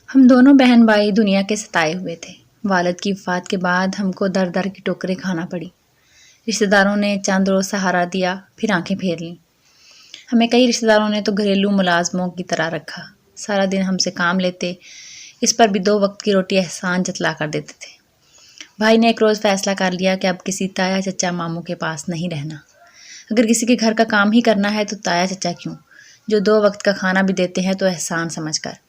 ہم دونوں بہن بھائی دنیا کے ستائے ہوئے تھے۔ والد کی وفات کے بعد ہم کو در در کی ٹوکریں کھانا پڑی۔ رشتہ داروں نے چند روز سہارا دیا، پھر آنکھیں پھیر لیں۔ ہمیں کئی رشتہ داروں نے تو گھریلو ملازموں کی طرح رکھا، سارا دن ہم سے کام لیتے، اس پر بھی 2 وقت کی روٹی احسان جتلا کر دیتے تھے۔ بھائی نے ایک روز فیصلہ کر لیا کہ اب کسی تایا چچا ماموں کے پاس نہیں رہنا۔ اگر کسی کے گھر کا کام ہی کرنا ہے تو تایا چچا کیوں، جو 2 وقت کا کھانا بھی دیتے ہیں تو احسان سمجھ کر۔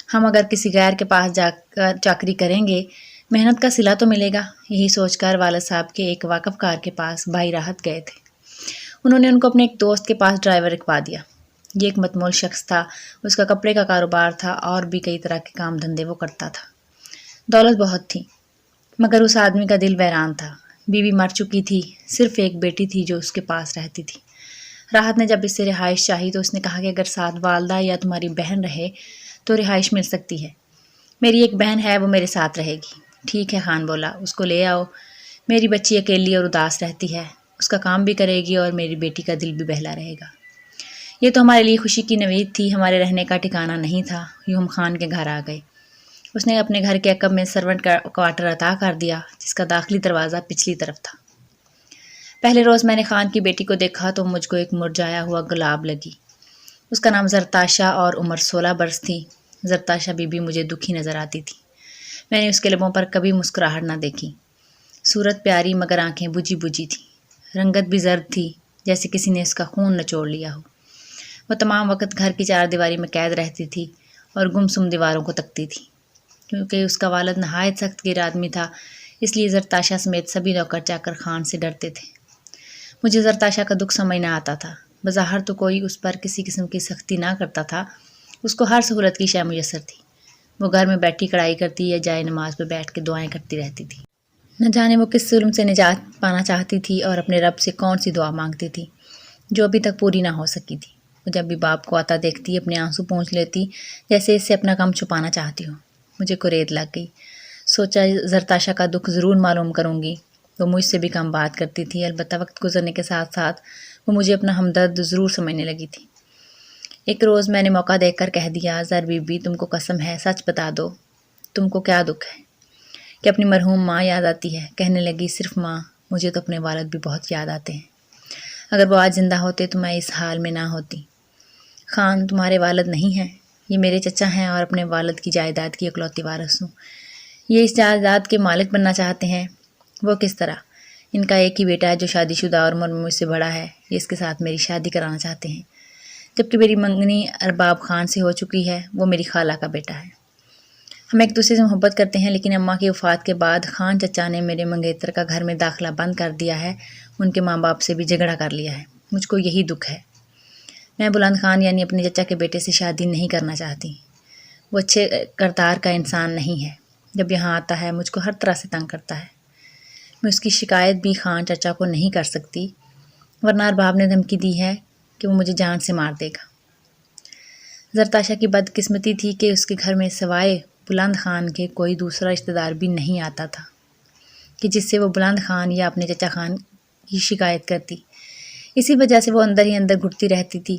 ہم اگر کسی غیر کے پاس جا کر چاکری کریں گے، محنت کا صلہ تو ملے گا، یہی سوچ کر والد صاحب کے ایک واقف کار کے پاس بھائی راحت گئے تھے۔ انہوں نے ان کو اپنے ایک دوست کے پاس ڈرائیور رکھوا دیا۔ یہ ایک متمول شخص تھا، اس کا کپڑے کا کاروبار تھا اور بھی کئی طرح کے کام دھندے وہ کرتا تھا۔ دولت بہت تھی، مگر اس آدمی کا دل ویران تھا۔ بیوی مر چکی تھی، صرف ایک بیٹی تھی جو اس کے پاس رہتی تھی۔ راحت نے جب اس سے رہائش چاہی تو اس نے کہا کہ اگر ساتھ والدہ یا تمہاری بہن رہے تو رہائش مل سکتی ہے۔ میری ایک بہن ہے، وہ میرے ساتھ رہے گی۔ ٹھیک ہے، خان بولا، اس کو لے آؤ۔ میری بچی اکیلی اور اداس رہتی ہے، اس کا کام بھی کرے گی اور میری بیٹی کا دل بھی بہلا رہے گا۔ یہ تو ہمارے لیے خوشی کی نوید تھی، ہمارے رہنے کا ٹھکانہ نہیں تھا۔ یوں ہم خان کے گھر آ گئے۔ اس نے اپنے گھر کے عقب میں سرونٹ کوارٹر عطا کر دیا، جس کا داخلی دروازہ پچھلی طرف تھا۔ پہلے روز میں نے خان کی بیٹی کو دیکھا تو مجھ کو ایک مرجھایا ہوا گلاب لگی۔ اس کا نام زرتاشا اور عمر 16 برس تھی۔ زرتاشا بی بی مجھے دکھی نظر آتی تھی۔ میں نے اس کے لبوں پر کبھی مسکراہٹ نہ دیکھی۔ صورت پیاری مگر آنکھیں بجھی بجھی تھیں۔ رنگت بھی زرد تھی، جیسے کسی نے اس کا خون نچوڑ لیا ہو۔ وہ تمام وقت گھر کی 4 دیواری میں قید رہتی تھی اور گمسم دیواروں کو تکتی تھی۔ کیونکہ اس کا والد نہایت سخت گیر آدمی تھا، اس لیے زرتاشا سمیت سبھی نوکر چاکر خان سے ڈرتے تھے۔ مجھے زرتاشا کا دکھ سمجھ نہ آتا تھا۔ بظاہر تو کوئی اس پر کسی قسم کی سختی نہ کرتا تھا، اس کو ہر سہولت کی شے میسر تھی۔ وہ گھر میں بیٹھی کڑھائی کرتی یا جائے نماز پہ بیٹھ کے دعائیں کرتی رہتی تھی۔ نہ جانے وہ کس ظلم سے نجات پانا چاہتی تھی اور اپنے رب سے کون سی دعا مانگتی تھی جو ابھی تک پوری نہ ہو سکی تھی۔ وہ جب بھی باپ کو آتا دیکھتی اپنے آنسو پونچھ لیتی، جیسے اس سے اپنا غم چھپانا چاہتی ہو۔ مجھے کریز لگ گئی۔ سوچا زرتاشا کا دکھ ضرور معلوم کروں گی۔ وہ مجھ سے بھی کم بات کرتی تھی، البتہ وقت گزرنے کے ساتھ ساتھ وہ مجھے اپنا ہمدرد ضرور سمجھنے لگی تھی۔ ایک روز میں نے موقع دیکھ کر کہہ دیا، زر بی بی، تم کو قسم ہے، سچ بتا دو، تم کو کیا دکھ ہے؟ کہ اپنی مرحوم ماں یاد آتی ہے۔ کہنے لگی، صرف ماں؟ مجھے تو اپنے والد بھی بہت یاد آتے ہیں۔ اگر وہ آج زندہ ہوتے تو میں اس حال میں نہ ہوتی۔ خان تمہارے والد نہیں ہیں، یہ میرے چچا ہیں اور اپنے والد کی جائیداد کی اکلوتی وارث ہوں۔ یہ اس جائیداد کے مالک بننا چاہتے ہیں۔ وہ کس طرح؟ ان کا ایک ہی بیٹا ہے جو شادی شدہ اور عمر میں مجھ سے بڑا ہے، یہ اس کے ساتھ میری شادی کرانا چاہتے ہیں، جبکہ میری منگنی ارباب خان سے ہو چکی ہے، وہ میری خالہ کا بیٹا ہے۔ ہم ایک دوسرے سے محبت کرتے ہیں، لیکن اماں کی وفات کے بعد خان چچا نے میرے منگیتر کا گھر میں داخلہ بند کر دیا ہے، ان کے ماں باپ سے بھی جھگڑا کر لیا ہے۔ مجھ کو یہی دکھ ہے۔ میں بلند خان یعنی اپنے چچا کے بیٹے سے شادی نہیں کرنا چاہتی۔ وہ اچھے کردار کا انسان نہیں ہے، جب یہاں آتا ہے مجھ کو ہر طرح سے تنگ کرتا ہے۔ میں اس کی شکایت بھی خان چچا کو نہیں کر سکتی، ورنہ ارباب نے دھمکی دی ہے کہ وہ مجھے جان سے مار دے گا۔ زرتاشا کی بدقسمتی تھی کہ اس کے گھر میں سوائے بلند خان کے کوئی دوسرا رشتہ دار بھی نہیں آتا تھا کہ جس سے وہ بلند خان یا اپنے چچا خان کی شکایت کرتی۔ اسی وجہ سے وہ اندر ہی اندر گھٹتی رہتی تھی۔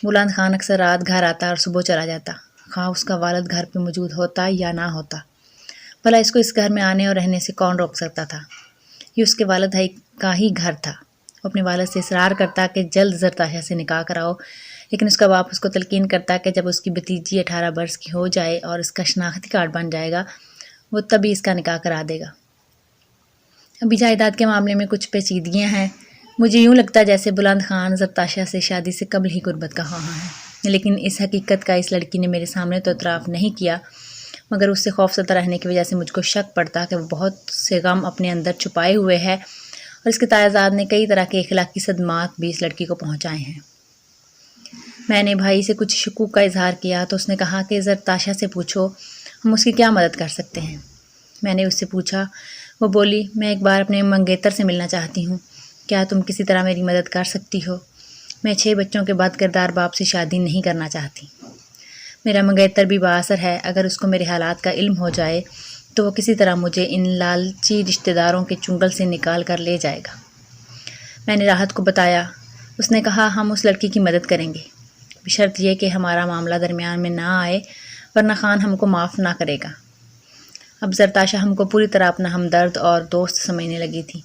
بلند خان اکثر رات گھر آتا اور صبح چلا جاتا، خواہ اس کا والد گھر پہ موجود ہوتا یا نہ ہوتا۔ بھلا اس کو اس گھر میں آنے اور رہنے سے کون روک سکتا تھا؟ یہ اس کے والد کا ہی گھر تھا۔ وہ اپنے والد سے اصرار کرتا کہ جلد زرتاشا سے نکاح کراؤ، لیکن اس کا باپ اس کو تلقین کرتا کہ جب اس کی بھتیجی 18 برس کی ہو جائے اور اس کا شناختی کارڈ بن جائے گا، وہ تبھی اس کا نکاح کرا دے گا۔ ابھی جائیداد کے معاملے میں کچھ پیچیدگیاں ہیں۔ مجھے یوں لگتا جیسے بلند خان زرتاشا سے شادی سے قبل ہی غربت کا خواہاں ہے، لیکن اس حقیقت کا اس لڑکی نے میرے سامنے تو اعتراف نہیں کیا، مگر اس سے خوفزدہ رہنے کی وجہ سے مجھ کو شک پڑتا کہ وہ بہت سے غم اپنے اندر چھپائے ہوئے ہے، اور اس کے تائزاد نے کئی طرح کے اخلاقی صدمات بھی اس لڑکی کو پہنچائے ہیں۔ میں نے بھائی سے کچھ شکوک کا اظہار کیا تو اس نے کہا کہ زرتاشا سے پوچھو، ہم اس کی کیا مدد کر سکتے ہیں۔ میں نے اس سے پوچھا، وہ بولی، میں ایک بار اپنے منگیتر سے ملنا چاہتی ہوں، کیا تم کسی طرح میری مدد کر سکتی ہو؟ میں 6 بچوں کے بد کردار باپ سے شادی نہیں کرنا چاہتی۔ میرا منگیتر بھی بااثر ہے، اگر اس کو میرے حالات کا علم ہو جائے تو وہ کسی طرح مجھے ان لالچی رشتہ داروں کے چنگل سے نکال کر لے جائے گا۔ میں نے راحت کو بتایا۔ اس نے کہا، ہم اس لڑکی کی مدد کریں گے، بشرط یہ کہ ہمارا معاملہ درمیان میں نہ آئے، ورنہ خان ہم کو معاف نہ کرے گا۔ اب زرتاشا ہم کو پوری طرح اپنا ہمدرد اور دوست سمجھنے لگی تھی۔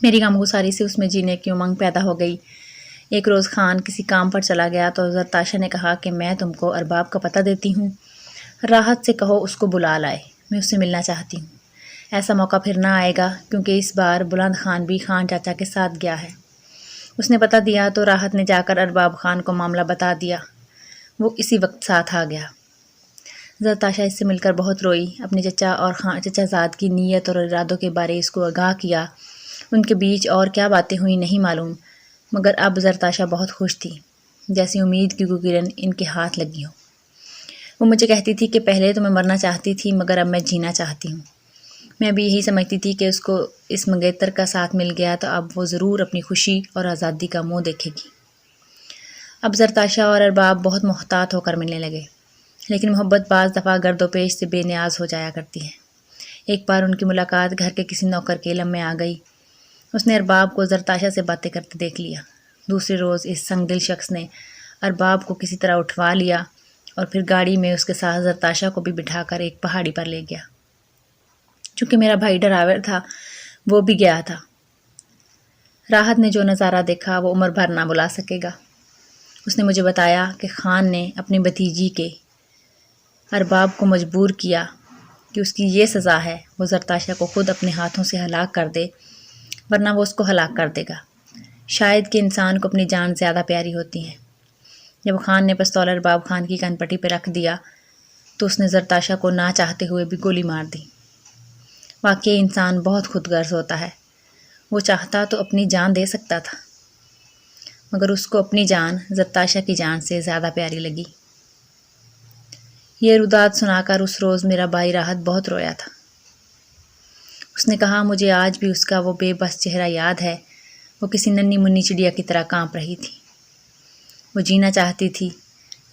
میری غمگساری سے اس میں جینے کی امنگ پیدا ہو گئی۔ ایک روز خان کسی کام پر چلا گیا تو زرتاشا نے کہا کہ میں تم کو ارباب کا پتہ دیتی ہوں، راحت سے کہو اس کو بلا لائے، میں اس سے ملنا چاہتی ہوں۔ ایسا موقع پھر نہ آئے گا کیونکہ اس بار بلند خان بھی خان چاچا کے ساتھ گیا ہے۔ اس نے پتہ دیا تو راحت نے جا کر ارباب خان کو معاملہ بتا دیا۔ وہ اسی وقت ساتھ آ گیا۔ زرتاشا اس سے مل کر بہت روئی، اپنے چچا اور چچا زاد کی نیت اور ارادوں کے بارے اس کو آگاہ کیا۔ ان کے بیچ اور کیا باتیں ہوئی نہیں معلوم، مگر اب زرتاشا بہت خوش تھی، جیسی امید کی کوئی کرن ان کے ہاتھ لگی ہو۔ وہ مجھے کہتی تھی کہ پہلے تو میں مرنا چاہتی تھی مگر اب میں جینا چاہتی ہوں۔ میں بھی یہی سمجھتی تھی کہ اس کو اس منگیتر کا ساتھ مل گیا تو اب وہ ضرور اپنی خوشی اور آزادی کا منہ دیکھے گی۔ اب زرتاشا اور ارباب بہت محتاط ہو کر ملنے لگے، لیکن محبت بعض دفعہ گرد و پیش سے بے نیاز ہو جایا کرتی ہے۔ ایک بار ان کی ملاقات گھر کے کسی نوکر کے علم میں آ گئی۔ اس نے ارباب کو زرتاشا سے باتیں کرتے دیکھ لیا۔ دوسرے روز اس سنگ دل شخص نے ارباب کو کسی طرح اٹھوا لیا اور پھر گاڑی میں اس کے ساتھ زرتاشا کو بھی بٹھا کر ایک پہاڑی پر لے گیا۔ چونکہ میرا بھائی ڈرائیور تھا، وہ بھی گیا تھا۔ راحت نے جو نظارہ دیکھا وہ عمر بھر نہ بھلا سکے گا۔ اس نے مجھے بتایا کہ خان نے اپنی بھتیجی کے ارباب کو مجبور کیا کہ اس کی یہ سزا ہے وہ زرتاشا کو خود اپنے ہاتھوں سے ہلاک کر دے، ورنہ وہ اس کو ہلاک کر دے گا۔ شاید کہ انسان کو اپنی جان زیادہ پیاری ہوتی ہے۔ جب خان نے پستول ارباب خان کی کن پٹی پہ رکھ دیا تو اس نے زرتاشا کو نہ چاہتے ہوئے بھی گولی مار دی۔ واقعی انسان بہت خود غرض ہوتا ہے۔ وہ چاہتا تو اپنی جان دے سکتا تھا، مگر اس کو اپنی جان زرتاشا کی جان سے زیادہ پیاری لگی۔ یہ روداد سنا کر اس روز میرا بھائی راحت بہت رویا تھا۔ اس نے کہا مجھے آج بھی اس کا وہ بے بس چہرہ یاد ہے۔ وہ کسی ننھی منی چڑیا کی طرح کانپ رہی تھی۔ وہ جینا چاہتی تھی،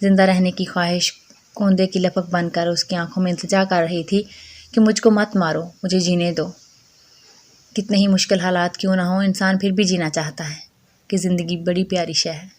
زندہ رہنے کی خواہش کوندے کی لپک بن کر اس کی آنکھوں میں التجا کر رہی تھی کہ مجھ کو مت مارو، مجھے جینے دو۔ کتنے ہی مشکل حالات کیوں نہ ہوں، انسان پھر بھی جینا چاہتا ہے کہ زندگی بڑی پیاری شے ہے۔